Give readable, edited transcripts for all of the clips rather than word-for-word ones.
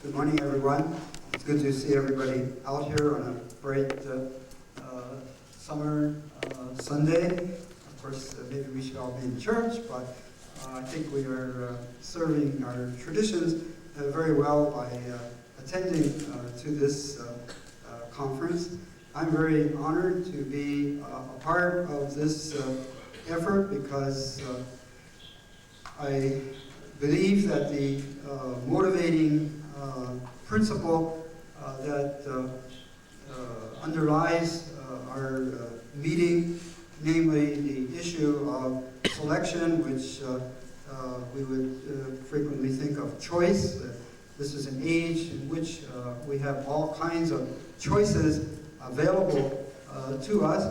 Good morning, everyone. It's good to see everybody out here on a bright summer Sunday. Of course, maybe we should all be in church, but I think we are serving our traditions very well by attending to this conference. I'm very honored to be a part of this effort because I believe that the motivating principle that underlies our meeting, namely the issue of selection, which we would frequently think of choice. This is an age in which we have all kinds of choices available to us.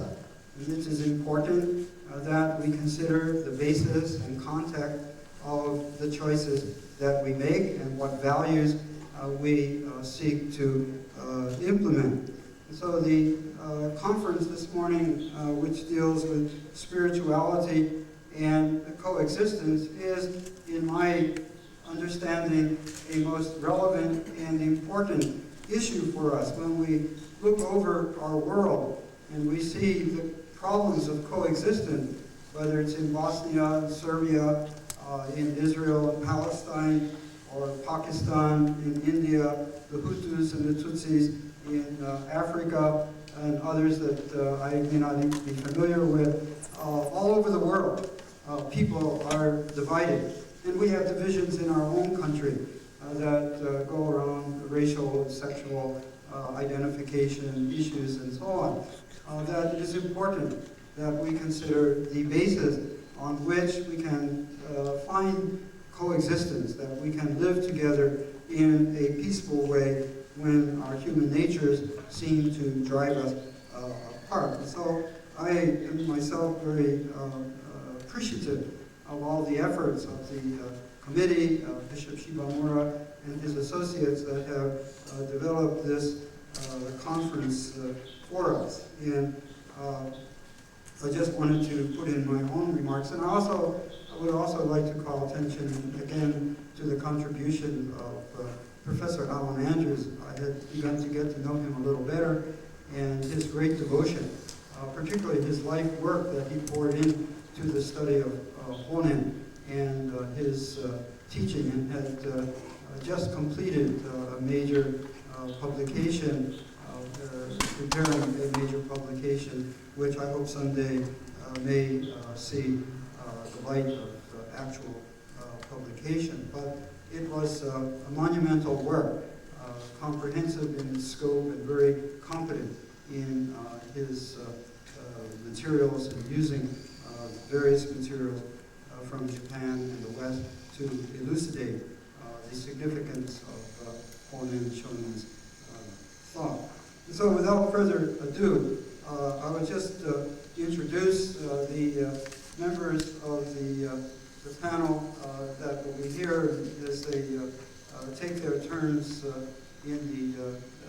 And it is important that we consider the basis and context of the choices that we make and what values we seek to implement. And so the conference this morning, which deals with spirituality and coexistence, is, in my understanding, a most relevant and important issue for us when we look over our world and we see the problems of coexistence, whether it's in Bosnia, Serbia, in Israel and Palestine, or Pakistan, in India, the Hutus and the Tutsis in Africa, and others that I may not even be familiar with. All over the world, people are divided. And we have divisions in our own country that go around racial and sexual identification issues and so on. That it is important that we consider the basis on which we can find coexistence, that we can live together in a peaceful way when our human natures seem to drive us apart. And so I am myself very appreciative of all the efforts of the committee, Bishop Shibamura and his associates that have developed this conference for us. And I just wanted to put in my own remarks. And I would also like to call attention again to the contribution of Professor Alan Andrews. I had begun to get to know him a little better, and his great devotion, particularly his life work that he poured into the study of Honen and his teaching, and had just completed a major publication, preparing a major publication, which I hope someday may see the light of actual publication. But it was a monumental work, comprehensive in its scope and very competent in his materials and using various materials from Japan and the West to elucidate the significance of Honen Shonen's thought. And so without further ado, I would just introduce the members of the panel that will be here as they take their turns in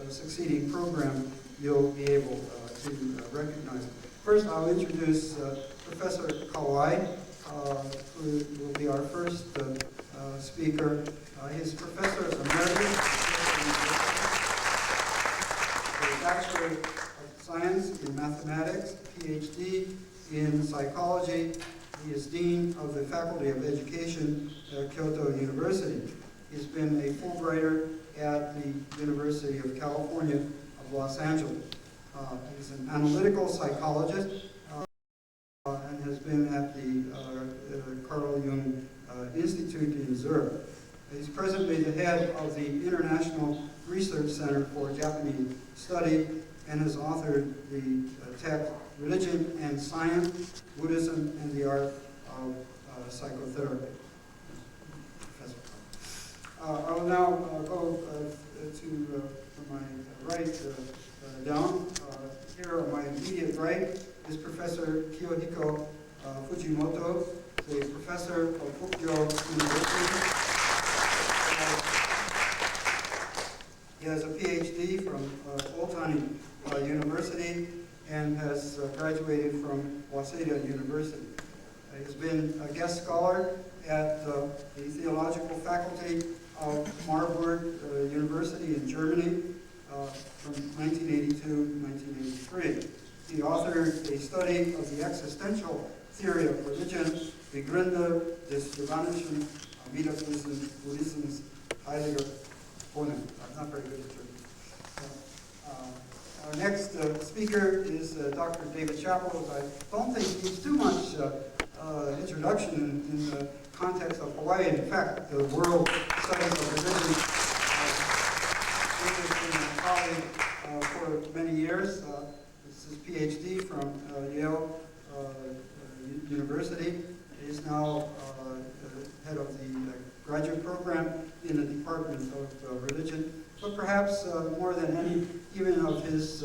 the succeeding program. You'll be able to recognize them. First, I'll introduce Professor Kawai, who will be our first speaker. He's Professor Emeritus, Bachelor of Science in Mathematics, PhD in Psychology. He is Dean of the Faculty of Education at Kyoto University. He's been a Fulbrighter at the University of California of Los Angeles. He's an analytical psychologist and has been at the Carl Jung Institute in Zurich. He's presently the head of the International Research Center for Japanese Study and has authored the text Religion and Science, Buddhism and the Art of Psychotherapy. I will now go to from my right down. Here on my immediate right is Professor Kiyohiko Fujimoto, the professor of Fukyo University. He has a PhD from Otani University and has graduated from Waseda University. He's been a guest scholar at the theological faculty of Marburg University. Germany from 1982 to 1983. He authored a study of the existential theory of religion, Begründe des Germanischen Buddhismus Heiliger Wohnen. I'm not very good at German. Our next speaker is Dr. David Chappell. I don't think he needs too much introduction in the context of Hawaii. In fact, the World Studies of Religion has been a colleague for many years. This is PhD from Yale University. He is now head of the graduate program in the Department of Religion. But perhaps more than any, even of his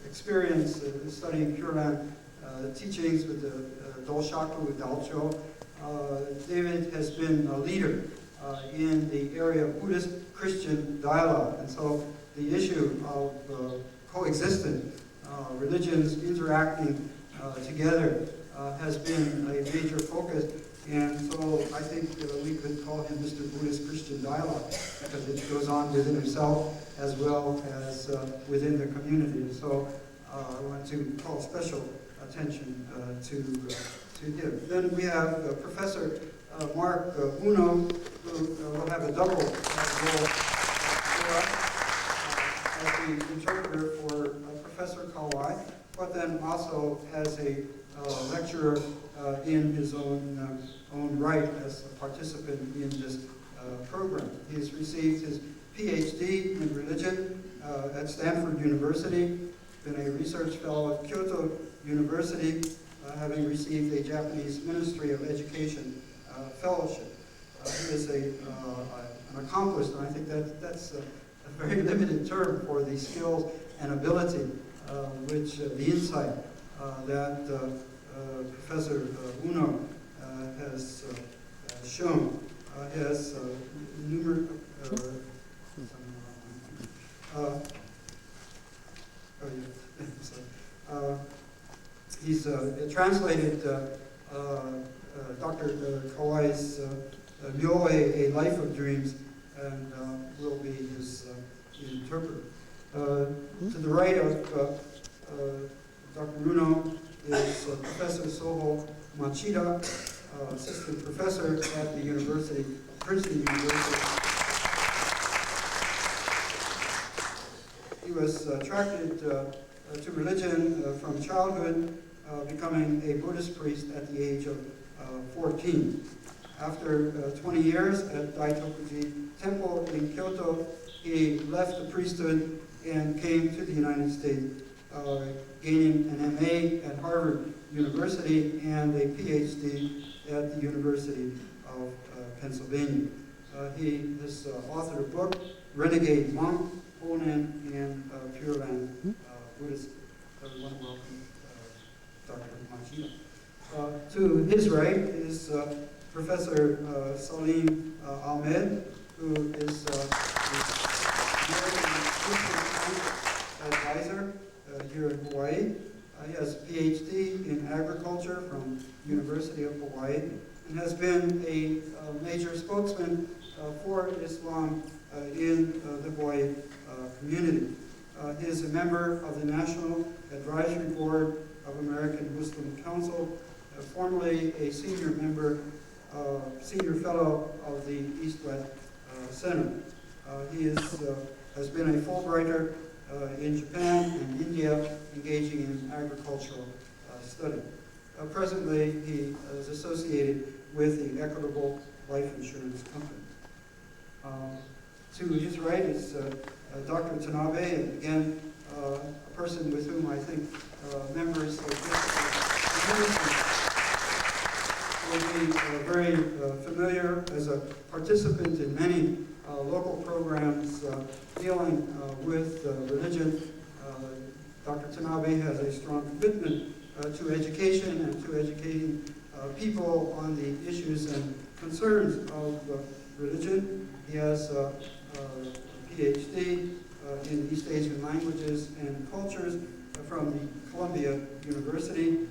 experience studying Pure Land teachings with the Doshaku Dalcho, David has been a leader in the area of Buddhist-Christian dialogue. And so the issue of coexistent religions interacting together has been a major focus. And so I think we could call him Mr. Buddhist Christian Dialogue, because it goes on within himself as well as within the community. And so I want to call special attention to him. Then we have Professor Mark Uno, who will have a double role as the interpreter for Professor Kawai, but then also as a lecturer in his own right as a participant in this program. He has received his PhD in religion at Stanford University, been a research fellow at Kyoto University, having received a Japanese Ministry of Education fellowship. He is an accomplished, and I think that's a very limited term for the skills and ability, which the insight that Professor Uno has shown. Has numerous. He's translated Dr. Kawai's Myoe, A Life of Dreams, and will be his interpreter. To the right of Dr. Uno is Professor Soho Machida, assistant professor at the University, Princeton University. He was attracted to religion from childhood, becoming a Buddhist priest at the age of 14. After 20 years at Daitokuji Temple in Kyoto, he left the priesthood and came to the United States, gaining an MA at Harvard University and a PhD at the University of Pennsylvania. He has authored a book, Renegade Monk, Honen, and Pure Land Buddhism. I want to welcome Dr. Machida. To his right is Professor Salim Ahmed, who is the American Christian advisor here in Hawaii. He has a PhD in agriculture from University of Hawaii and has been a major spokesman for Islam in the Hawaii community. He is a member of the National Advisory Board of American Muslim Council, formerly a senior member, senior fellow of the East-West Center. He has been a Fulbrighter in Japan and India, engaging in agricultural study. Presently, he is associated with the Equitable Life Insurance Company. To his right is Dr. Tanabe, and again, a person with whom I think members of this community will be very familiar as a participant in many local programs dealing with religion. Dr. Tanabe has a strong commitment to education and to educating people on the issues and concerns of religion. He has a PhD in East Asian languages and cultures from the Columbia University.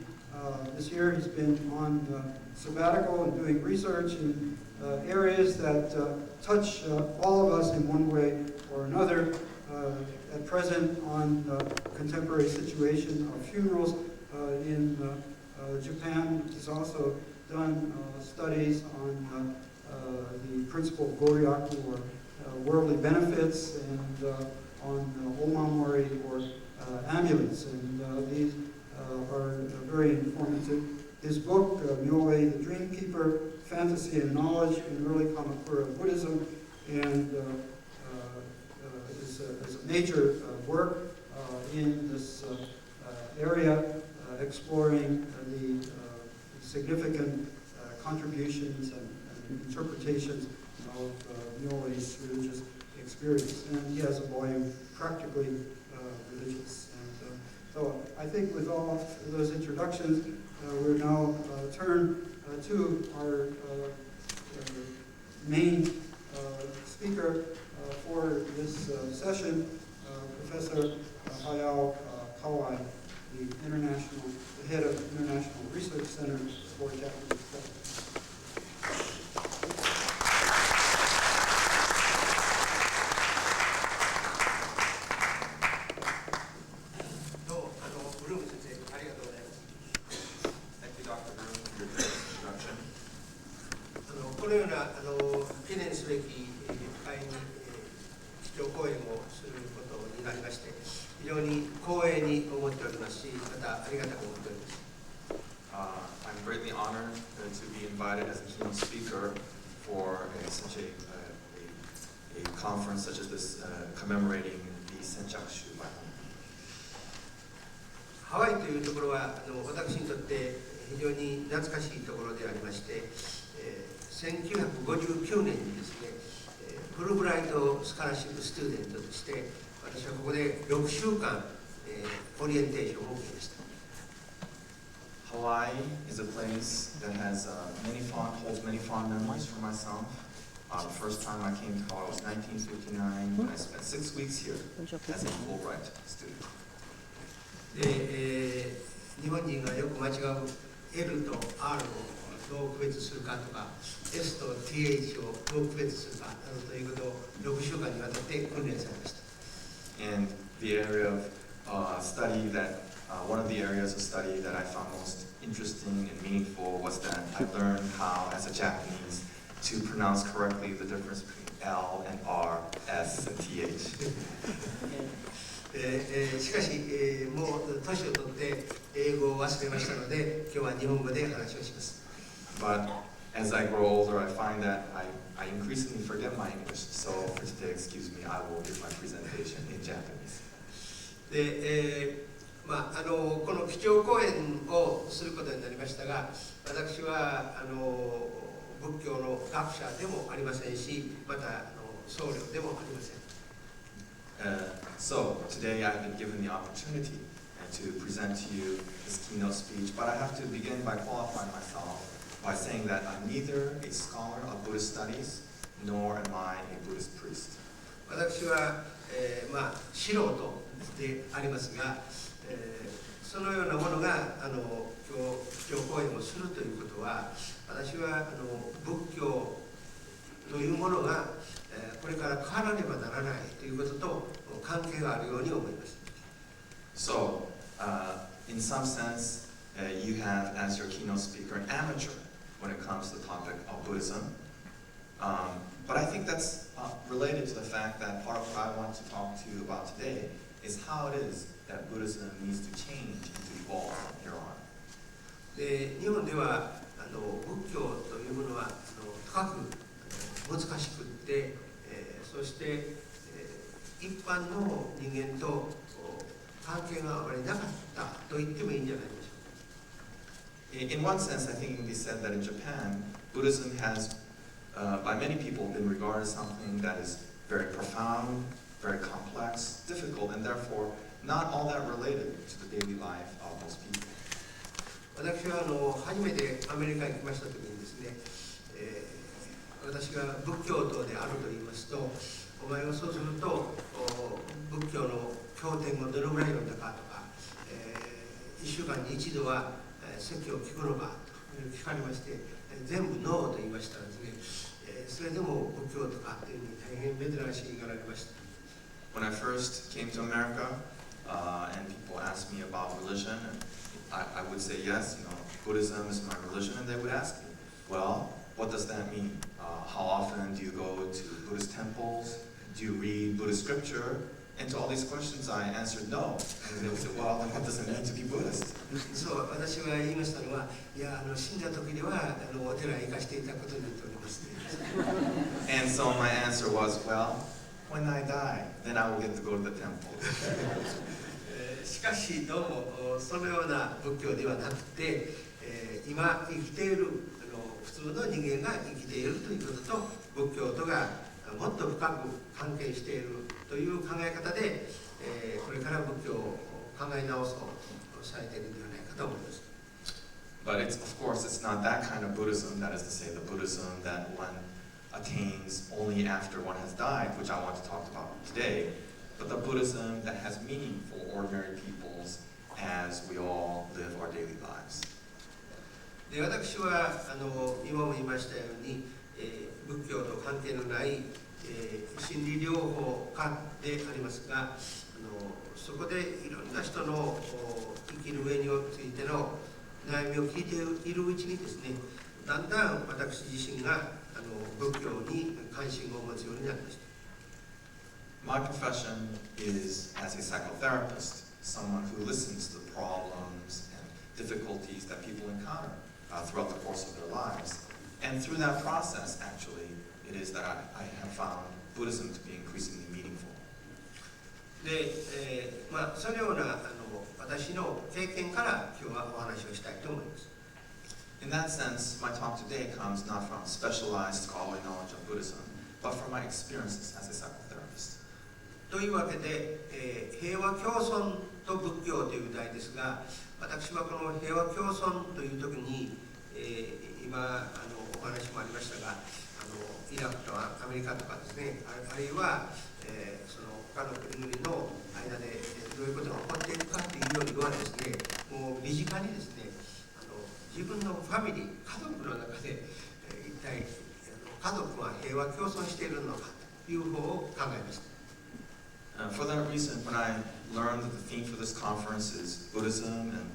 This year he's been on sabbatical and doing research in areas that touch all of us in one way or another. At present, on contemporary situation of funerals in Japan, has also done studies on the principle of goryaku, or worldly benefits, and on omamori, or amulets, and these are very informative. His book, Myoe the Dreamkeeper, Fantasy and Knowledge in Early Kamakura Buddhism, and is a major work in this area, exploring the significant contributions and interpretations of Myoe's religious experience. And he has a volume practically religious. And so I think with all those introductions, we'll now turn to our main speaker for this session, Professor Hayao Kawai, the head of International Research Center for Japanese Studies. このような記念すべき会に基調講演をすることになりまして、非常に光栄に思っておりますし、またありがたく思っております。I'm greatly honored to be invited as a keynote speaker for such a conference such as this, commemorating the Senjakushu by home. ハワイというところは私にとって非常に懐かしいところでありまして、1959年にですね、フルブライトスカラシップスチューデントとして私はここで6週間、オリエンテーションを受けました。Hawaii is a place that has holds many fond memories for myself. The first time I came to Hawaii was 1959, and I spent 6 weeks here as a Fulbright student. で、日本人がよく間違う L と R をどう区別するかとか、S と TH をどう区別するかなどということを6週間にわたって訓練されました。And the area of study that one of the areas of study that I found most interesting and meaningful was that I learned how, as a Japanese, to pronounce correctly the difference between L and R, S and TH. しかし、もう年を取って英語を忘れましたので、今日は日本語で話をします。But as I grow older, I find that I increasingly forget my English. So for today, excuse me, I will give my presentation in Japanese. で、この基調講演をすることになりましたが、私は仏教の学者でもありませんし、また僧侶でもありません。So today I've been given the opportunity to present to you this keynote speech, but I have to begin by qualifying myself by saying that I'm neither a scholar of Buddhist studies, nor am I a Buddhist priest. 私は、素人でありますが、そのようなものが今日基調講演をするということは、私は仏教というものが、これから変わらねばならないということと関係があるように思います。So, in some sense, you have as your keynote speaker an amateur when it comes to the topic of Buddhism. But I think that's related to the fact that part of what I want to talk to you about today is how it is that Buddhism needs to change and to evolve from here on. で、日本では仏教というものは深く難しくって、そして、一般の人間と関係があまりなかったと言ってもいいんじゃないでしょうか。In one sense, I think it can be said that in Japan, Buddhism has, by many people, been regarded as something that is very profound, very complex, difficult, and therefore not all that related to the daily life of most people. 私は初めてアメリカに来ましたときにですね、私が仏教徒であると言いますと、お前はそうすると仏教の経典をどのぐらい読んだかとか、1週間に1度は説教を聞くのかと聞かれまして、全部ノーと言いましたらですね、それでも仏教とかっていうふうに大変珍しがられました。 When I first came to America, and people asked me about religion, and I would say yes, Buddhism is my religion, and they would ask me, well, what does that mean? How often do you go to Buddhist temples? Do you read Buddhist scripture? And to all these questions, I answered no. And they would say, well, then what does it mean to be Buddhist? そう私が言いましたのは、いや死んだ時にはお寺へ行かせていただくことになっております。And so my answer was, well, when I die, then I will get to go to the temple. しかしどうもそのような仏教ではなくて、今生きている普通の人間が生きているということと仏教とがもっと深く関係しているという考え方で、これから仏教を考え直そうとされているのではないかと思います。 But of course, it's not that kind of Buddhism, that is to say, the Buddhism that one attains only after one has died, which I want to talk about today, but the Buddhism that has meaning for ordinary peoples as we all live our daily lives. で私は今も言いましたように、仏教と関係のない、心理療法家でありますが、そこでいろんな人の生きる上についての悩みを聞いているうちにですね、だんだん私自身が仏教に関心を持つようになりました。 My profession is as a psychotherapist, someone who listens to the problems and difficulties that people encounter throughout the course of their lives. And through that process, actually, it is that I have found Buddhism to be increasingly meaningful. で、そのような私の経験から今日はお話をしたいと思います。 In that sense, my talk today comes not from specialized scholarly knowledge of Buddhism, but from my experiences as a psychotherapist. というわけで、平和共存と仏教という題ですが、私はこの平和共存という時に、今お話もありましたが、イラクとアメリカとかですね、あるいは、その他の国々の間でどういうことが起こっていくかというよりはですね、もう身近にですね、自分のファミリー、家族の中で、一体家族は平和共存しているのかという方を考えました。For that reason, when I learned that the theme for this conference is Buddhism and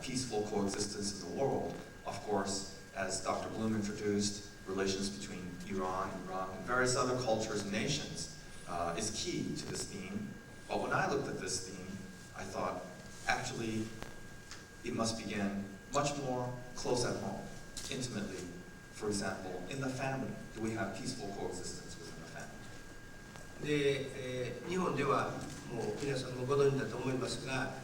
peaceful coexistence in the world, of course, as Dr. Bloom introduced, relations between Iran, Iraq, and various other cultures and nations is key to this theme. But when I looked at this theme, I thought, actually, it must begin much more close at home, intimately. For example, in the family, do we have peaceful coexistence within the family? で、日本ではもう皆さんもご存知だと思いますが、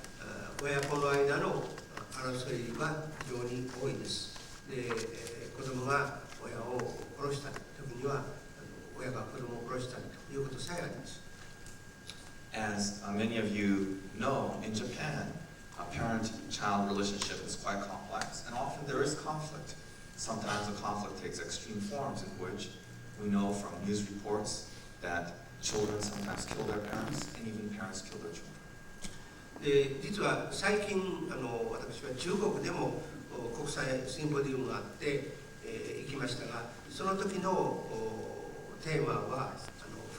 親子の間の争いは非常に多いです。で、子供が親を殺した時には親が子供を殺したということさえあります。As many of you know, in Japan, a parent-child relationship is quite complex, and often there is conflict. Sometimes the conflict takes extreme forms in which we know from news reports that children sometimes kill their parents, and even parents kill their children. で、実は最近私は中国でも国際シンポジウムがあって、行きましたが、その時のテーマは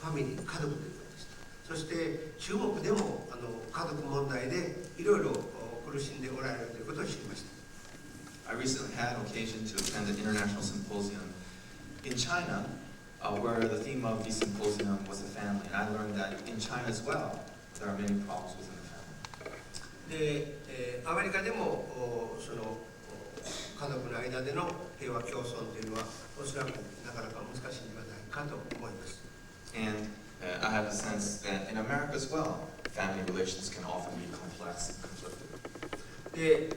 ファミリー、家族ということでした。そして中国でも家族問題でいろいろ苦しんでおられるということを知りました。 I recently had an occasion to attend an international symposium in China, where the theme of the symposium was the family, and I learned that in China as well, there are many problems within the family. で、アメリカでもその家族の間での平和共存というのはおそらくなかなか難しいのではないかと思います。 And I have a sense that in America as well, family relations can often be complex and conflicted. で、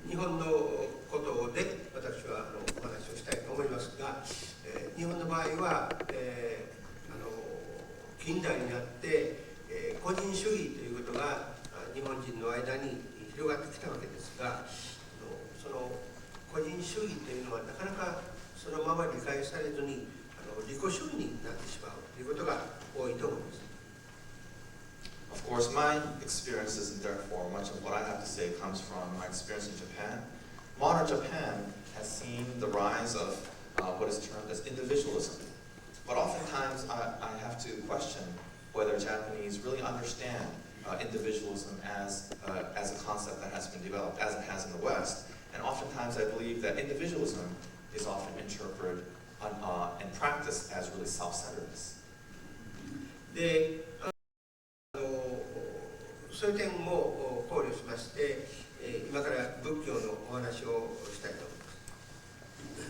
日本のことで私はお話をしたいと思いますが、日本の場合は、近代になって、個人主義ということが日本人の間に広がってきたわけですが、その個人主義というのはなかなかそのまま理解されずに利己主義になってしまうということが多いと思います。 Of course, my experiences, and therefore much of what I have to say comes from my experience in Japan. Modern Japan has seen the rise of what is termed as individualism. But oftentimes I have to question whether Japanese really understand individualism as a concept that has been developed, as it has in the West. And oftentimes I believe that individualism is often interpreted and practiced as really self-centeredness. で、そういう点も考慮しまして、今から仏教のお話をしたいと思いま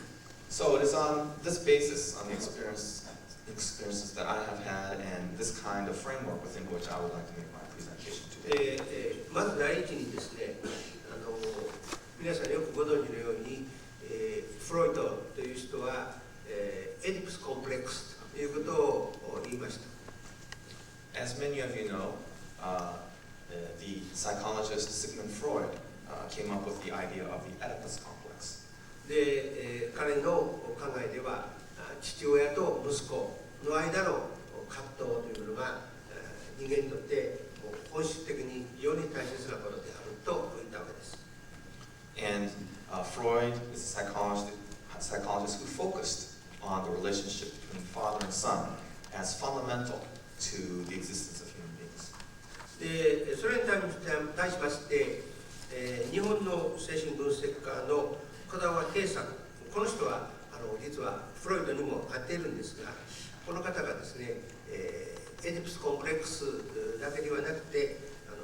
す。So it is on this basis, on the experiences that I have had, and this kind of framework within which I would like to make my presentation today. まず第一にですね、皆さんよくご存知のように、フロイトという人は、エディプスコンプレックスということを言いました。As many of you know, the psychologist Sigmund Freud came up with the idea of the Oedipus complex. で、彼の考えでは父親と息子の間の葛藤というのが人間にとって本質的に非常に大切なことであると言ったわけです。And Freud is a psychologist who focused on the relationship between father and son as fundamental to the existence of human beings. で、それに対しまして、日本の精神分析家の小澤平作、この人は実はフロイトにも合っているんですが、この方がですね、エディプスコンプレックスだけではなくて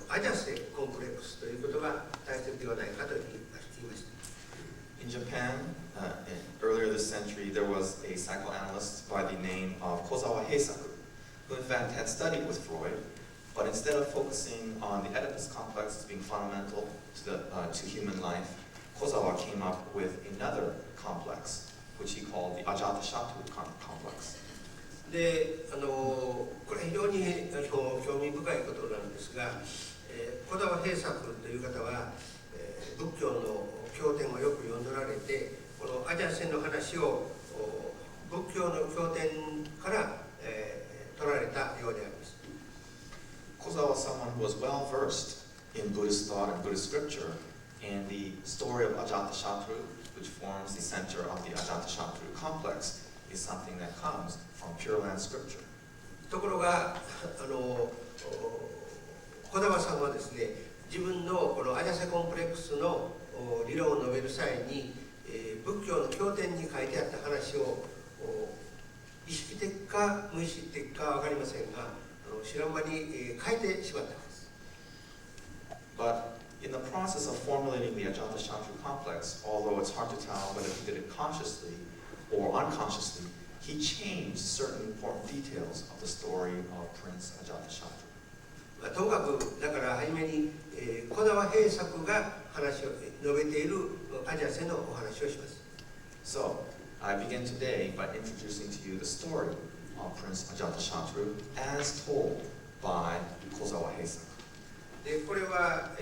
アジャセコンプレックスということが大切ではないかと言いました。In Japan, earlier this century, there was a psychoanalyst by the name of Kozawa Heisaku, who in fact had studied with Freud, but instead of focusing on the Oedipus complex as being fundamental to human life, Kozawa came up with another complex, which he called the Ajatashattu complex. で、これ非常に興味深いことなんですが、小澤平作という方は、仏教の経典をよく読んでおられて、このアジャセの話を仏教の経典から、取られたようであります。Kozawa was someone who was well versed in Buddhist thought and Buddhist scripture, and the story of Ajatashattu, which forms the center of the Ajatashattu complex, is something that comes from Pure Land scripture. ところが小澤さんはですね、自分のこのアジャセコンプレックスの理論を述べる際に、仏教の経典に書いてあった話を意識的か無意識的かは分かりませんが、知らん間に書いてしまったんです。But in the process of formulating the Ajatashattu complex, although it's hard to tell whether he did it consciously or unconsciously, he changed certain important details of the story of Prince Ajatashattu. ともかくだから初めに小澤平作が話を述べているアジャセのお話をします。So, I begin today by introducing to you the story of Prince Ajatashattu as told by Kozawa Heisaku. で、これは、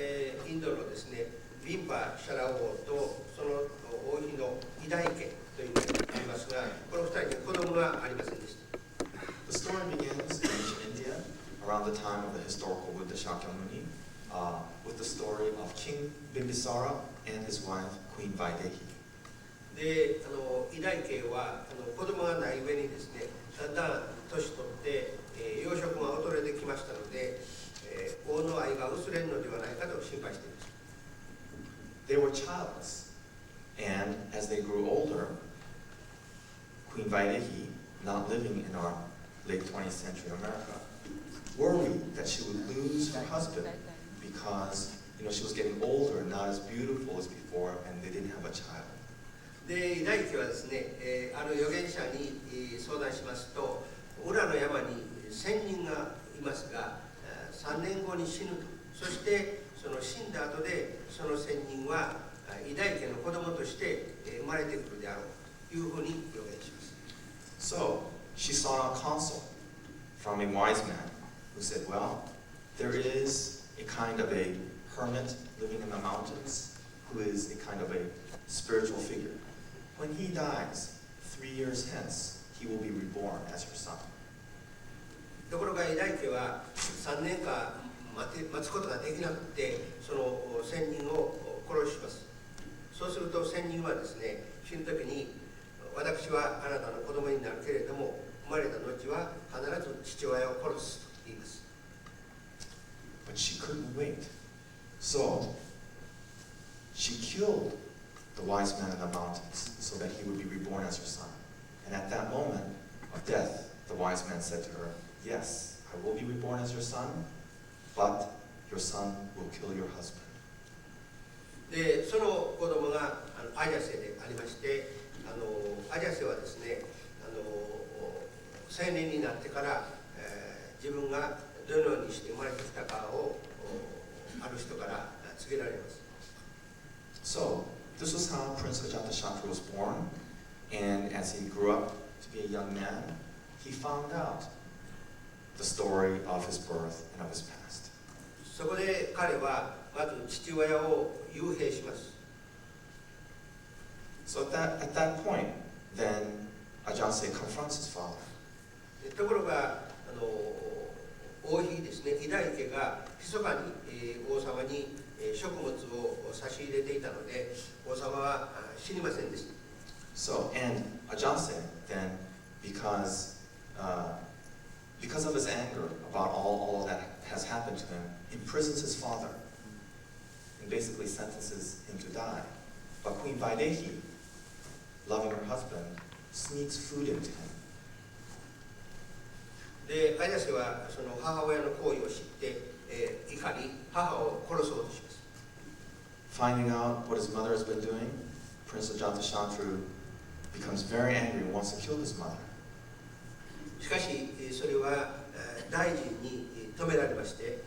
インドのですね、リンパ・シャラ王とその王妃のイダイ家というのがありますが、この2人に子供がありませんでした。The story begins in ancient India, around the time of the historical Buddha Shakyamuni, with the story of King Bimbisara and his wife, Queen Vaidehi. で、イダイ家は子供がない上にですね、だんだん年取って、養殖が衰えてきましたので、王の愛が薄れるのではないかと心配していました。They were childless, and as they grew older, Queen Vaidehi, not living in our late 20th century America, worried that she would lose her husband because, she was getting older and not as beautiful as before, and they didn't have a child. で、イダイ家はですね、ある預言者に相談しますと、裏の山に1000人がいますが、3年後に死ぬと。そしてその死んだ後でその1000人はイダイ家の子供として生まれてくるであろうというふうに予言します。So, she sought out counsel from a wise man who said, well, there is a kind of a hermit living in the mountains who is a kind of a spiritual figure. When he dies, 3 years hence, he will be reborn as her son. ところがイダイ家は3年間待つことができなくて、その1000人を殺します。そうすると1000人はですね、死ぬ時に私はあなたの子供になるけれども、生まれた後は必ず父親を殺すと言います。But she couldn't wait. So she killed the wise man in the mountains so that he would be reborn as her son. And at that moment of death, the wise man said to her, "Yes, I will be reborn as your son, but your son will kill your husband." で、その子供がアジャセでありまして、アジャセはですね、青年になってから、自分がどのようにして生まれてきたかをある人から告げられます。So this was how Prince Ajatashatru was born, and as he grew up to be a young man, he found out the story of his birth and of his past. そこで彼はまず父親を幽閉します。So at that point, then Ajase confronts his father. ところが王妃ですね、イダイ家が密かに、王様に、食物を差し入れていたので、王様は知りませんでした。So, and Ajase then, because of his anger about all that has happened to him, imprisons his father and basically sentences him to die. But Queen Vaidehi, loving her husband, sneaks food into him. で、アジャセはその母親の行為を知って、怒り、母を殺そうとします。Finding out what his mother has been doing, Prince Ajatashatru becomes very angry and wants to kill his mother. しかし、それは大臣に止められまして、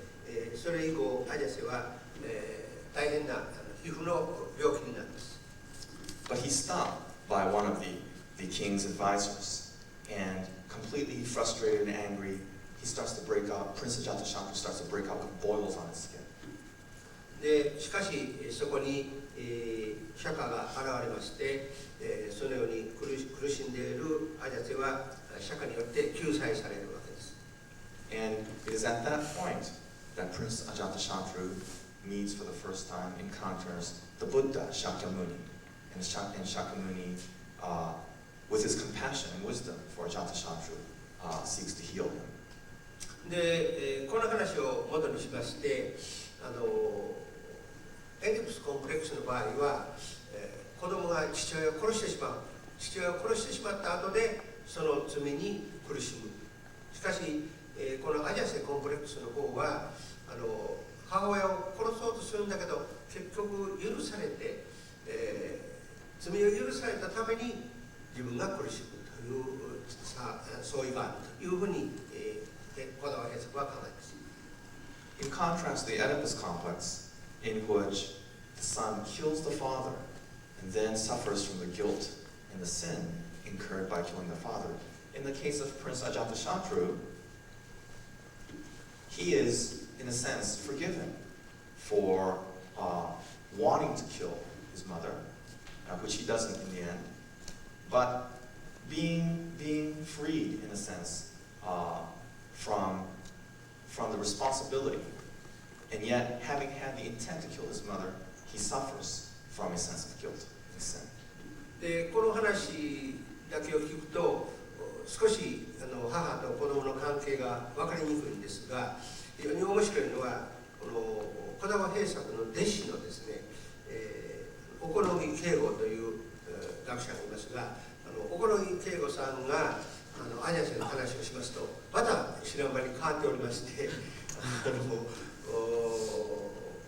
それ以降、アジャセは大変な皮膚の病気になります。But he's stopped by one of the king's advisors, and completely frustrated and angry, he starts to break out. Prince Ajatashatru starts to break out with boils on his skin. で、しかし、そこに、釈迦が現れまして、そのように苦しんでいるアジャセは釈迦によって救済されるわけです。And it is at that point that Prince Ajatashatru meets for the first time, encounters the Buddha, Shakyamuni. And Shakyamuni, with his compassion and wisdom for Ajatashatru, seeks to heal him. で、この話を元にしまして、エディプスコンプレックスの場合は、子供が父親を殺してしまう。父親を殺してしまった後で、その罪に苦しむ。しかし、このアジャセコンプレックスの方は、母親を殺そうとするんだけど、結局許されて、罪を許されたために自分が苦しむという相違があるというふうに、小沢平作は考えます。In contrast, the Oedipus complex, in which the son kills the father and then suffers from the guilt and the sin incurred by killing the father. In the case of Prince Ajatashatru, he is, in a sense, forgiven for wanting to kill his mother, which he doesn't in the end, but being freed, in a sense, from the responsibility, and yet having had the intent to kill his mother, he suffers from a sense of guilt and sin. で、この話だけを聞くと、少し母と子供の関係が分かりにくいんですが、非常に面白いのは、この小沢平作の弟子のですね、小此木圭吾という学者がいますが、小此木圭吾さんがアジャセの話をしますと、また知らん間に変わっておりまして、こ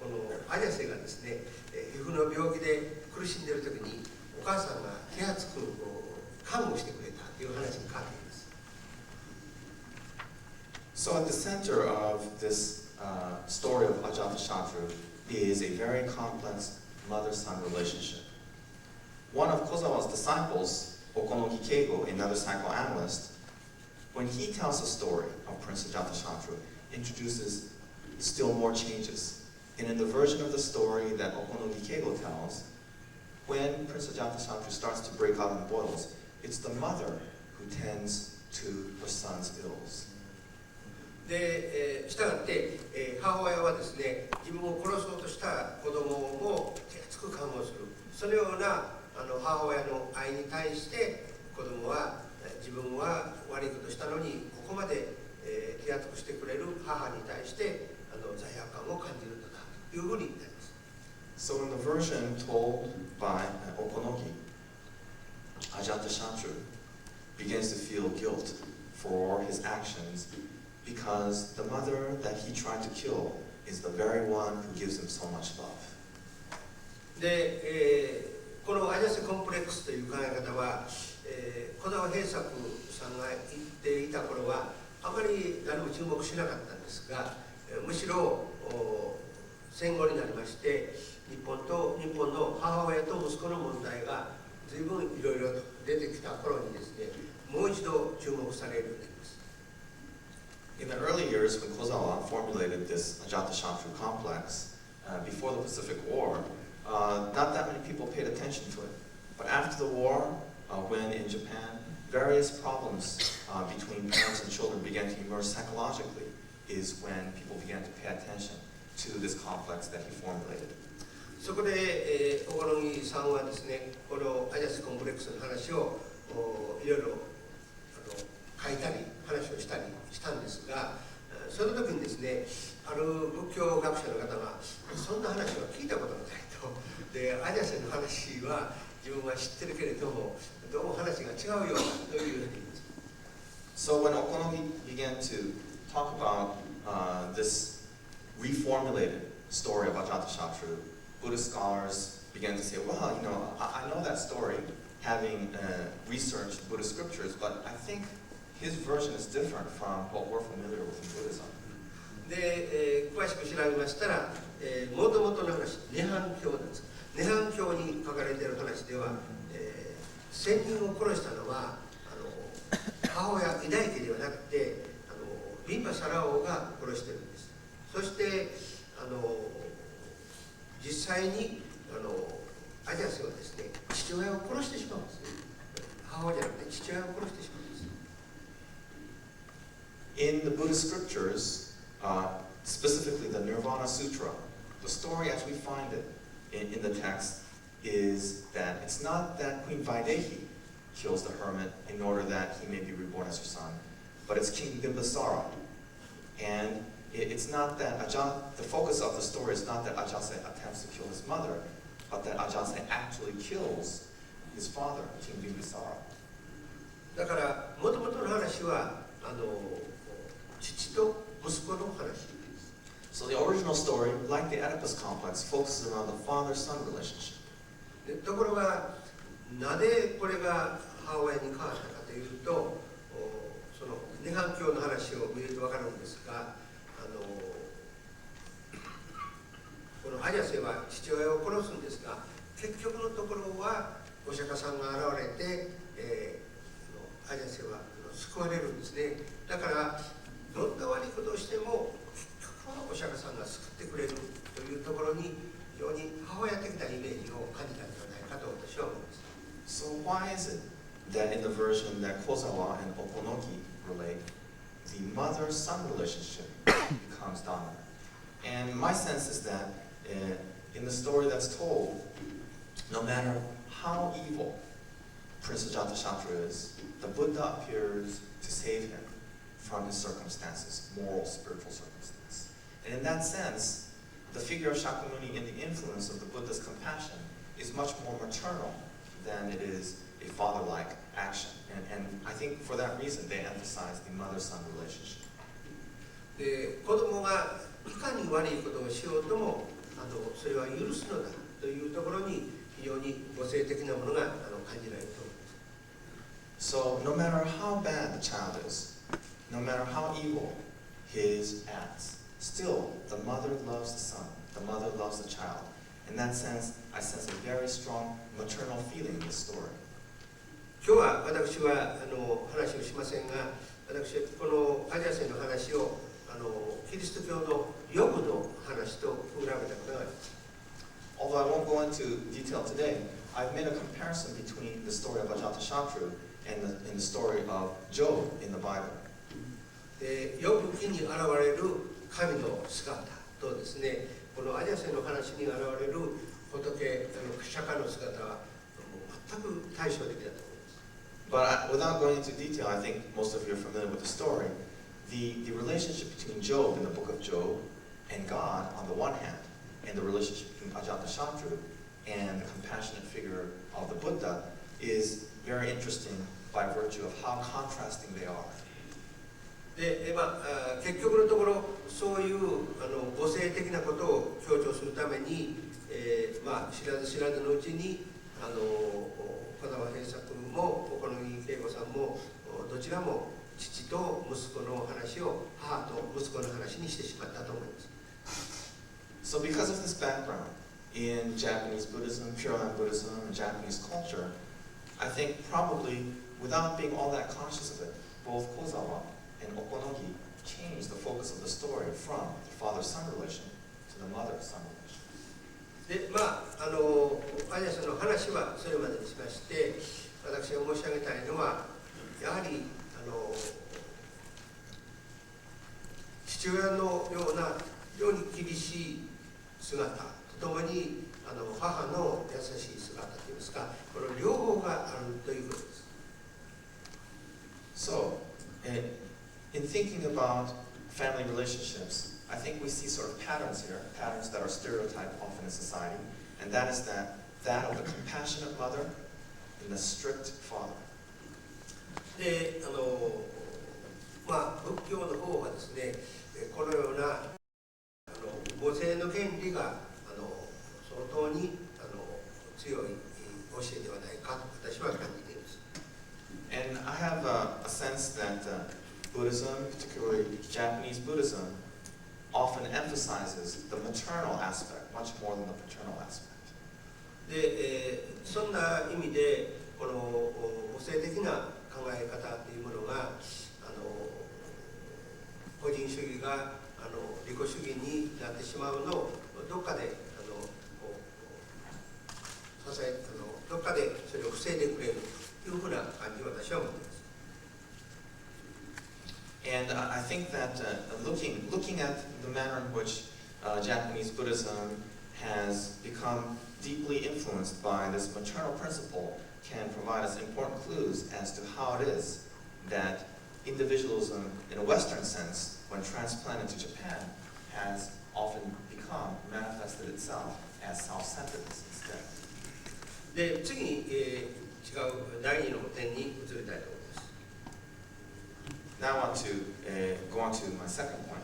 のアジャセがですね、皮膚の病気で苦しんでいる時に、お母さんが手厚く看護してくれたという話に変わっています。So at the center of this story of Ajatashatru is a very complex mother-son relationship. One of Kozawa's disciples, Okonoki Keigo, another psychoanalyst, when he tells the story of Prince Ajatashatru, introduces still more changes. And in the version of the story that Okonoki Keigo tells, when Prince Ajatashatru starts to break out in boils, it's the mother who tends to her son's ills. で、したがって、母親はですね、自分を殺そうとした子供を手厚く看護する、そのような母親の愛に対して、子供は自分は悪いことしたのにここまで手厚くしてくれる母に対して罪悪感を感じるんだというふうになります。 So in the version told by Okonogi, Ajatashatru begins to feel guilt for his actions because the mother that he tried to kill is the very one who gives him so much love. で、このアジャスコンプレックスという考え方は、小沢平作さんが言っていた頃はあまり誰も注目しなかったんですが、むしろ戦後になりまして日本の母親と息子の問題が随分いろいろと出てきた頃にですね、もう一度注目されるようになります。 In the early years, when Kozawa formulated this Ajatashatru complex before the Pacific War, not that many people paid attention to it. But after the war, when in Japan, various problems between parents and children began to emerge psychologically, is when people began to pay attention to this complex that he formulated. そこで、小木さんはですね、このアジャスコンプレックスの話をいろいろ書いたり話をしたりしたんですが、その時にですね、ある仏教学者の方がそんな話は聞いたことがないと。で、アジャスの話は自分は知ってるけれども、どうも話が違うようだというふうに言います。 So when Okonogi began to talk about this reformulated story of Ajatashatru, Buddhist scholars began to say, well, you know, I know that story, having researched Buddhist scriptures, but I think his version is different from what we're familiar with in Buddhism. で、詳しく調べましたら、もともとの話、涅槃経なんです。涅槃経に書かれている話では、仙人を殺したのは母親、偉大家ではなくてビンバ・サラ王が殺しているんです。そして実際にアジャスはですね、父親を殺してしまうんですね。母親じゃなくて父親を殺してしまうんです。 In the Buddhist scriptures, specifically the Nirvana Sutra, the story as we find it in the text is that it's not that Queen Vaidehi kills the hermit in order that he may be reborn as her son, but it's King Bimbisara. And it's not that the focus of the story is not that Ajase attempts to kill his mother, but that Ajase actually kills his father, King Bimbisara. だからもともとの話は父と息子の話です。 So the original story, like the Oedipus complex, focuses around the father-son relationship. ところがなぜこれが母親に変わったかというと、その涅槃経の話を見ると分かるんですが、このアジャセは父親を殺すんですが、結局のところはお釈迦さんが現れて、アジャセは救われるんですね。だからどんな悪いことをしてもお釈迦さんが救ってくれるというところに非常に母親的なイメージを感じたんではないかと私は思います。 So why is it that in the version that Kozawa and Okonogi relate, the mother-son relationship becomes dominant? And my sense is that in the story that's told, no matter how evil Prince Ajatashatru is, the Buddha appears to save him from his circumstances, moral, spiritual circumstances. And in that sense, the figure of Shakyamuni and the influence of the Buddha's compassion is much more maternal than it is a father-like action. And I think for that reason, they emphasize the mother-son relationship. で、子供がいかに悪いことをしようともそれは許すのだというところに非常に母性的なものが感じられると思います。 So no matter how bad the child is, no matter how evil his acts, still the mother loves the son, the mother loves the child. In that sense, I sense a very strong maternal feeling in this story. 今日は私は話をしませんが、私はこのアジャセの話をキリスト教のヨブの話と比べたことがあります。 Although I won't go into detail today, I've made a comparison between the story of Ajatashatru and the story of Job in the Bible. ヨブ記に現れる神の姿とですね、このアジャセの話に現れる仏、釈迦の姿は全く対照的だと思います。But without going into detail, I think most of you are familiar with the story. The relationship between Job in the book of Job and God on the one hand, and the relationship between Ajatashatru and the compassionate figure of the Buddha is very interesting by virtue of how contrasting they are. で結局のところそういう母性的なことを強調するために、知らず知らずのうちに小沢平作も小木恵子さんもどちらも父と息子の話を母と息子の話にしてしまったと思います。So because of this background in Japanese Buddhism, Pure Land Buddhism, and Japanese culture, I think probably without being all that conscious of it, both Kozawa and Okonogi changed the focus of the story from the father-son relation to the mother-son relation. でアニャさんの話はそれまでにしまして、私が申し上げたいのはやはり父親のように厳しい姿とともに母の優しい姿といいますか、この両方があるということです。So, in thinking about family relationships, I think we see sort of patterns here, patterns that are stereotyped often in society, and that is that of the compassionate mother and the strict father. で仏教の方はですね、このような母性の原理が相当に強い教えではないかと私は感じています。And I have a sense that Buddhism, particularly Japanese Buddhism, often emphasizes the maternal aspect much more than the paternal aspect. で、そんな意味でこの母性的な考え方というものが個人主義が利己主義になってしまうのをどっかでどっかでそれを防いでくれるというふうな感じを私は思っています。And I think that looking at the manner in which Japanese Buddhism has become deeply influenced by this maternal principle can provide us important clues as to how it is that individualism, in a Western sense, when transplanted to Japan, has often manifested itself as self-centeredness instead. で、次に、違う第二の点に移りたいと思います。Now I want to go on to my second point.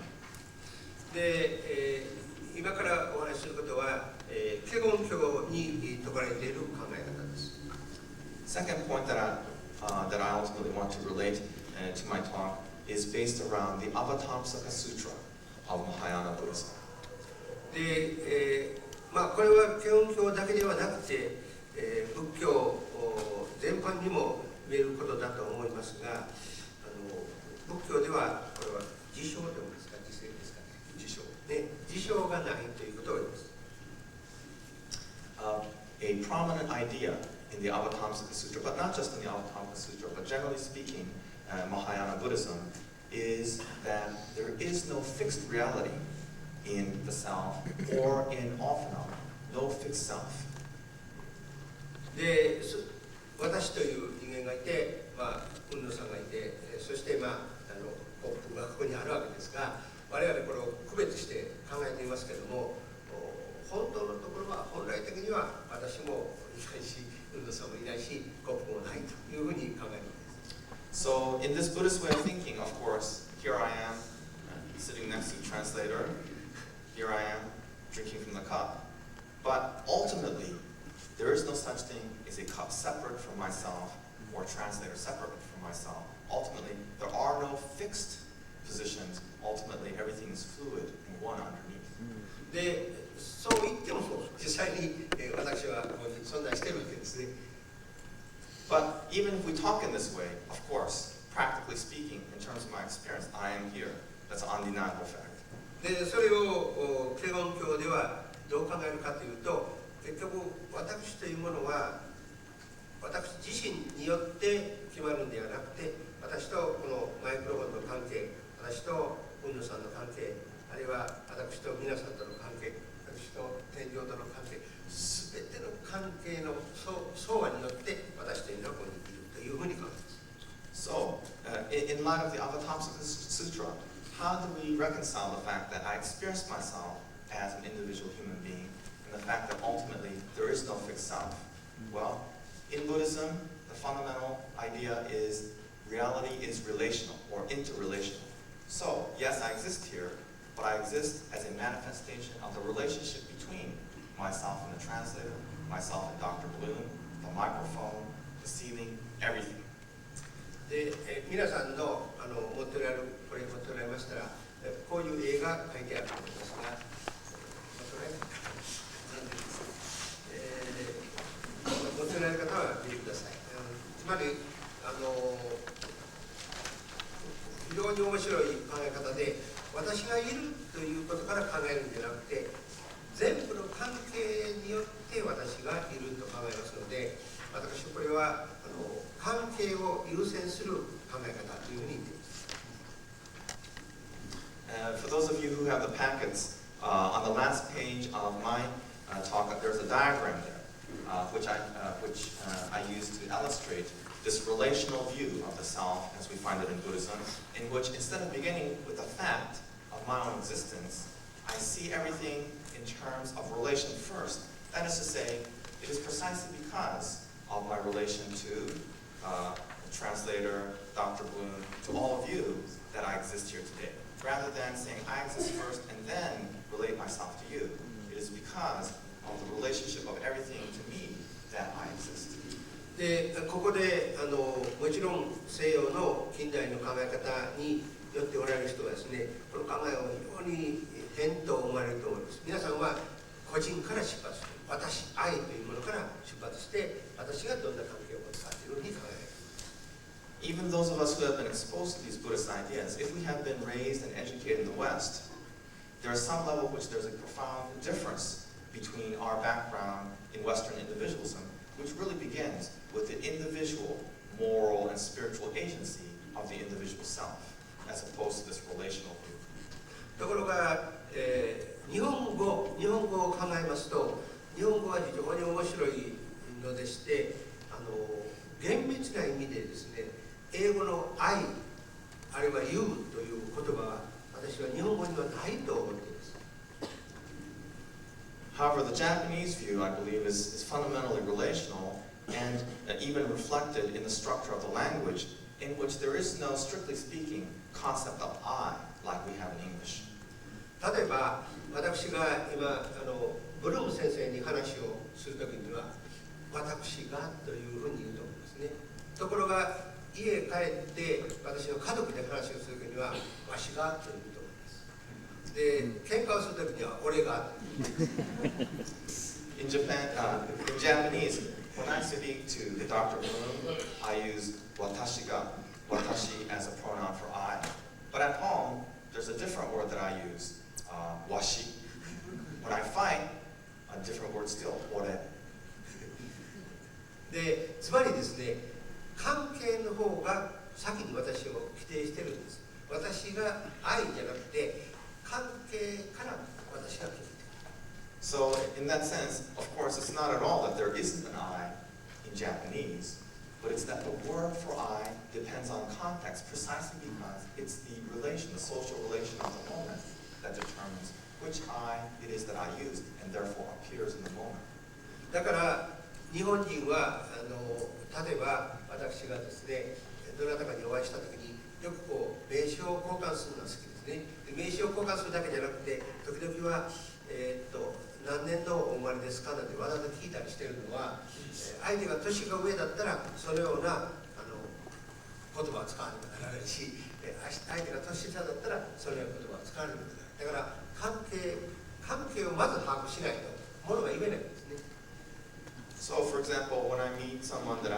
で、今からお話しすることは、華厳教に説かれている考え方です。Second point that I ultimately want to relate to my talk is based around the Avatamsaka Sutra of Mahayana Buddhism. で、これは華厳教だけではなくて、仏教全般にも言えることだと思いますが、仏教ではこれは自称と言いますか、自性ですかね。自称。ね、自称がないということを言います。A prominent idea in the Avatamsaka Sutra, but not just in the Avatamsaka Sutra, but generally speaking, Mahayana Buddhism, is that there is no fixed reality in the self or in all phenomena, no fixed self. で、私という人間がいて、海野さんがいて、そしてコップがここにあるわけですが、我々これを区別して考えていますけれども、本当のところは本来的には私もいないし、海野さんもいないし、コップもないというふうに考えるわけです。So in this Buddhist way of thinking, of course, here I am sitting next to the translator, here I am drinking from the cup, but ultimately there is no such thing as a cup separate from myself or a translator separate from myself. Ultimately, there are no fixed positions. Ultimately, everything is fluid and one underneath. で、そう言っても実際に私はここに存在しているわけですね。But even if we talk in this way, of course, practically speaking, in terms of my experience, I am here. That's an undeniable fact. で、それを華厳教ではどう考えるかというと、結局私というものは私自身によって決まるんではなくて、私とこのマイクロフォンの関係、私と海野さんの関係、あるいは私と皆さんとの関係、私と天井との関係、すべての関係の相和によって私というのはここにいるというふうに考えます。So, in light of the Avatamsaka Sutra, how do we reconcile the fact that I experience myself as an individual human being and the fact that ultimately there is no fixed self? Well, in Buddhism, the fundamental idea is reality is relational or interrelational. So, yes, I exist here, but I exist as a manifestation of the relationship between myself and the translator, myself and Dr. Bloom, the microphone, the ceiling, everything. で、皆さんの持っておられるこれ持っておられましたら、こういう絵が描いてあると思いますが、これなんていうんですか、持っておられる方は見てください。つまり非常に面白い考え方で、私がいるということから考えるんじゃなくて、全部の関係によって私がいると考えますので、私はこれは関係を優先する考え方というふうに言っています。For those of you who have the packets, on the last page of my talk, there's a diagram there, which I use to illustrate this relational view of the self as we find it in Buddhism, in which instead of beginning with the fact of my own existence, I see everything in terms of relation first. That is to say, it is precisely because of my relation to the translator, Dr. Bloom, to all of you that I exist here today. Rather than saying I exist first and then relate myself to you, it is because of the relationship of everything to me that I exist. で、ここでもちろん西洋の近代の考え方によっておられる人はですね、この考えを非常に変と思われると思います。皆さんは個人から出発する、私、愛というものから出発して、私がどんな関係を持つかというふうに考える。Even those of us who have been exposed to these Buddhist ideas, if we have been raised and educated in the West, there is some level which there's a profound difference between our background in Western individualism, which really begins with the individual moral and spiritual agency of the individual self, as opposed to this relational view. ところが、日本語を考えますと、日本語は非常に面白いのでして、厳密な意味でですね、英語の愛、あるいは you という言葉は、私は日本語にはないと思っています。However, the Japanese view, I believe, is fundamentally relational and even reflected in the structure of the language, in which there is no, strictly speaking, concept of I like we have in English. 例えば、私が今ブルーム先生に話をするときには、私がというふうに言うと思うんですね。ところが、家帰って私の家族で話をするときには、わしがと言うと思います。で、喧嘩をするときには、俺がと言う。In Japanese, when I speak to Dr. Bloom, I use watashi ga, watashi as a pronoun for I. But at home, there's a different word that I use, washi. When I fight, a different word still, ore. で、つまりですね、関係の方が先に私を否定してるんです。私が愛じゃなくて、関係から私が決めてる。So, in that sense, of course, it's not at all that there isn't an I in Japanese, but it's that the word for I depends on context precisely because it's the relation, the social relation of the moment that determines which I it is that I use and therefore appears in the moment. だから日本人は例えば私がですね、どなたかにお会いしたときによくこう名刺を交換するのが好きですね。で名刺を交換するだけじゃなくて、時々は何年のお生まれですかなんてわざと聞いたりしているのは、相手が年が上だったらそのような言葉を使わなくならないし、相手が年下だったらそのような言葉を使わなくなる。だから関係をまず把握しないとものが言えないんですね。So, for example, when I meet someone that I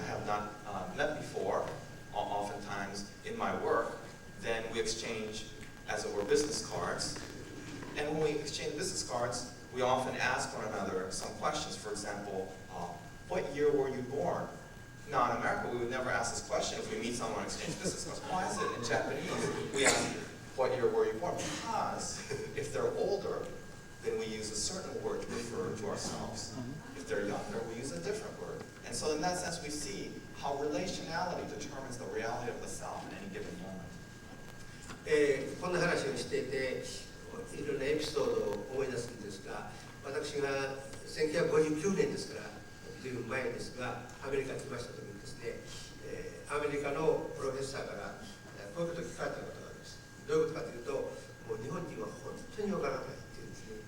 have not met before, oftentimes in my work, then we exchange, as it were, business cards. And when we exchange business cards, we often ask one another some questions. For example, what year were you born? Now, in America, we would never ask this question if we meet someone and exchange business cards. Why is it in Japanese we ask, what year were you born? Because if they're older, then we use a certain word to refer to ourselves. If they're younger, we use a different word. And so in that sense, we see how relationality determines the reality of the self in any given moment. こんな話をしていて、いろんなエピソードを思い出すんですが、私が1959年ですから、ずいぶん前ですが、アメリカに来ました時にですね、アメリカのプロフェッサーからこういうことを聞かれたことがあります。どういうことかというと、もう日本人は本当にわからないっていうんですね。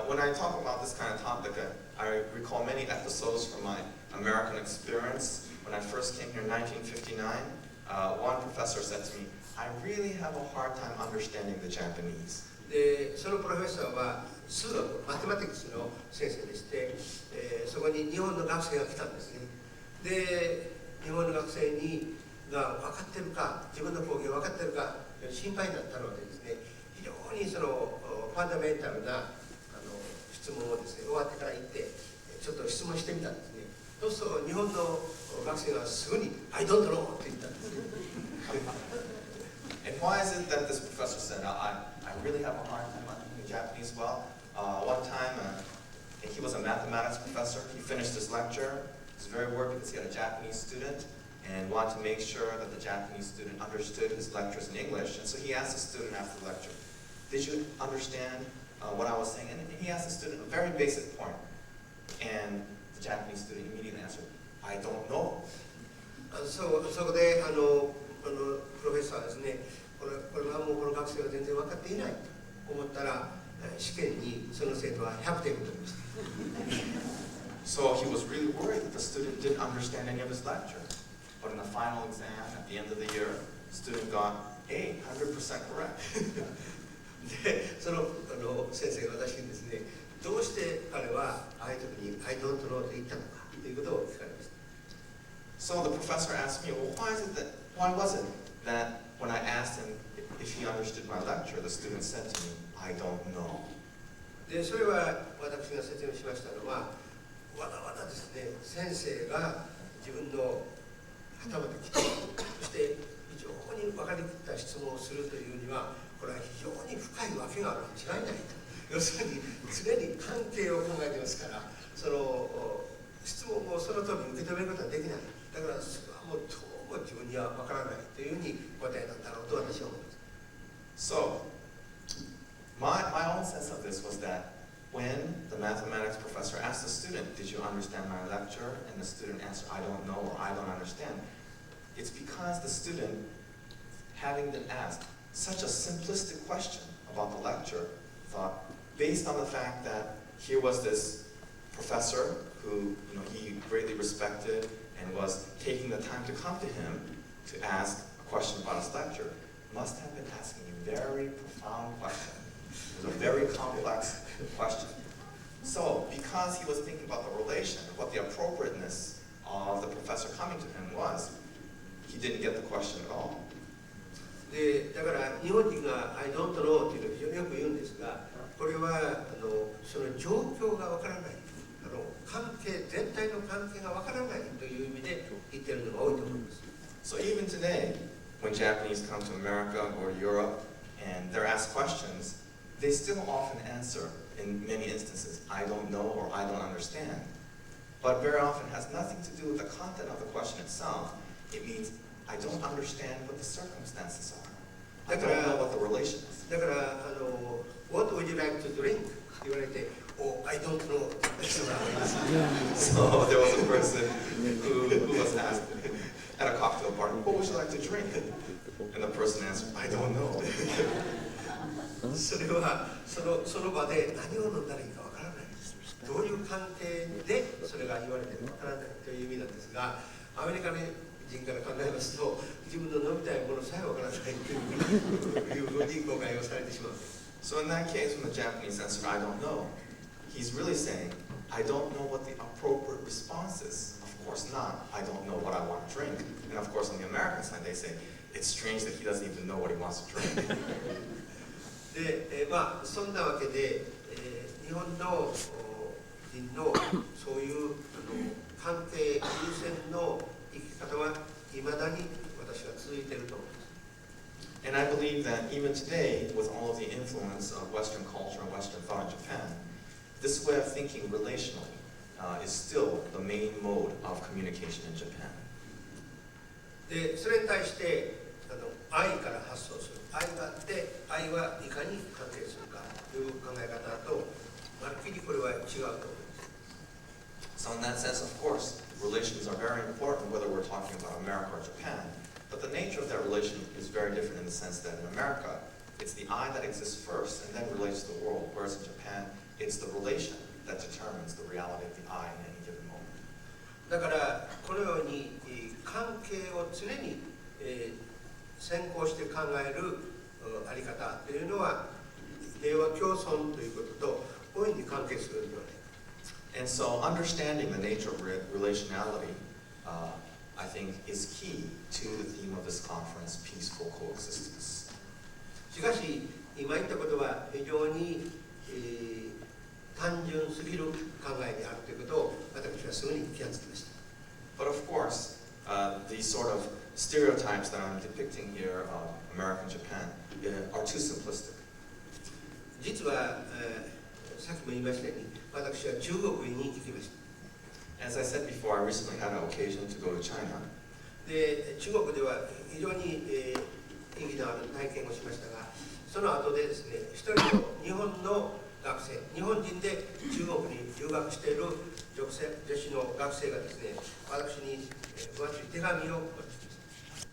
When I talk about this kind of topic, I recall many episodes from my American experience. When I first came here in 1959, one professor said to me, I really have a hard time understanding the Japanese. で、そのプロフェッサーは数学、マテマティクスの先生でして、そこに日本の学生が来たんですね。で、日本の学生が分かってるか、自分の講義が分かってるか心配になったのでですね、非常にそのファンダメンタルな質問をですね、終わってから行ってちょっと質問してみたんですね。そうすると日本の学生がすぐに「I don't know」って言ったんですね。And why is it that this professor said, I really have a hard time understanding Japanese? Well, one time he was a mathematics professor. He finished his lecture. He was very worried because he had a Japanese student and wanted to make sure that the Japanese student understood his lectures in English. And so he asked the student after the lecture, did you understand what I was saying? And he asked the student a very basic point. And the Japanese student immediately answered, I don't know. そこでプロフェッサーはですね、これはもうこの学生は全然分かっていないと思ったら、試験にその生徒は100点を取りました。So he was really worried that the student didn't understand any of his lecture. But in the final exam, at the end of the year, the student got A, 100% correct. で、その先生が私にですね、どうして彼はああいう時に「I don't know」と言ったのかということを聞かれました。So the professor asked me, well, why was it that when I asked him if he understood my lecture, the student said to me, I don't know. で、それは私が説明しましたのは、わざわざですね、先生が自分の頭で来て、そして非常に分かりきった質問をするというには、これは非常に深いわけがあるに違いないと。要するに常に関係を考えてますから、その質問をその通りに受け止めることはできない。だからそれはもうどうも自分には分からないというふうに答えたんだろうと私は思います。So, my own sense of this was that when the mathematics professor asked the student, did you understand my lecture? And the student answered, I don't know, or I don't understand. It's because the student, having been asked such a simplistic question about the lecture, thought, based on the fact that here was this professor who he greatly respected and was taking the time to come to him to ask a question about his lecture, must have been asking a very profound question. It was a very complex question. So, because he was thinking about the relation, what the appropriateness of the professor coming to him was, he didn't get the question at all. で、だから日本人が「I don't know」というのを非常によく言うんですが、これはその状況がわからない、関係全体の関係がわからないという意味で言っているのが多いと思います。So even today, when Japanese come to America or Europe and they're asked questions, they still often answer, in many instances, I don't know or I don't understand. But very often it has nothing to do with the content of the question itself. It means I don't understand what the circumstances are. I don't know what the relation is. だからWhat would you like to drink? 言われて、Oh, I don't know. So there was a person who was asked at a cocktail party, what would you like to drink? And the person answered, I don't know. それはその場で何を飲んだらいいかわからない。どういう関係でそれが言われてるかわからないという意味なんですが、アメリカ人から考えますと、自分の飲みたいものさえわからないというふうに誤解をされてしまう。So in that case, when the Japanese answered, I don't know, he's really saying, I don't know what the appropriate response is. Of course not. I don't know what I want to drink. And of course on the American side, they say, it's strange that he doesn't even know what he wants to drink. で、そんなわけで、日本の人のそういう関係優先の生き方はいまだに私は続いていると思います。And I believe that even today, with all of the influence of Western culture and Western thought in Japan, this way of thinking relationally is still the main mode of communication in Japan. でそれに対して愛から発想する、愛があって愛はいかに関係するかという考え方とまるっきりこれは違うと思います。 So in that sense, of course, relations are very important whether we're talking about America or Japan. But the nature of that relation is very different in the sense that in America, it's the I that exists first and then relates to the world, whereas in Japan, it's the relation that determines the reality of the I in any given moment. だからこのように関係を常に先行して考えるあり方というのは平和共存ということと大いに関係するのではないか。 And so understanding the nature of relationality, I think, is key to the theme of this conference, peaceful coexistence. しかし今言ったことは非常に、単純すぎる考えであるということを私はすぐに気がつきました。 But of course, these sort of stereotypes that I'm depicting here of America and Japan are too simplistic. 実は、さっきも言いましたように私は中国に行きました。 As I said before, I recently had an occasion to go to China. で中国では非常に、意義のある体験をしましたが、その後でですね、一人の日本の学生、日本人で中国に留学している女子の学生がですね、私に分厚い手紙を送ってきまし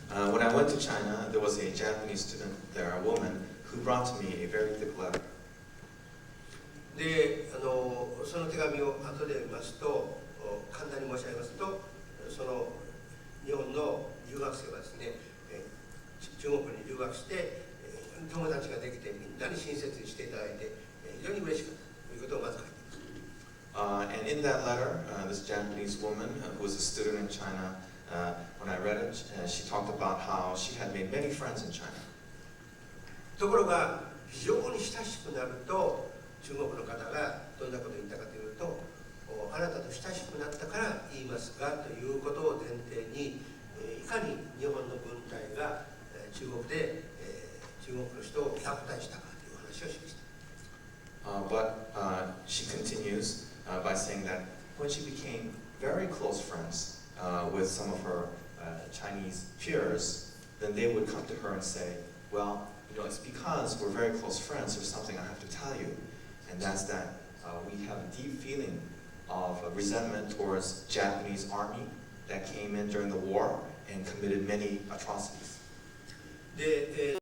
た。 When I went to China, there was a Japanese student there, a woman, who brought to me a very thick letter. でその手紙を後で読みますと、簡単に申し上げますと、その日本の留学生はですね、中国に留学して、友達ができてみんなに親切にしていただいて、非常に嬉しかったということをまず書いています。 And in that letter, this Japanese woman who was a student in China, when I read it, she talked about how she had made many friends in China. ところが非常に親しくなると中国の方がどんなことを言ったかというと、あなたと親しくなったから言いますがということを前提に、いかに日本の軍隊が中国で中国の人を虐待したかという話をしました。 But she continues by saying that when she became very close friends with some of her Chinese peers, then they would come to her and say, well, it's because we're very close friends, there's something I have to tell you, and that's that we have a deep feeling of resentment towards Japanese army that came in during the war and committed many atrocities. で、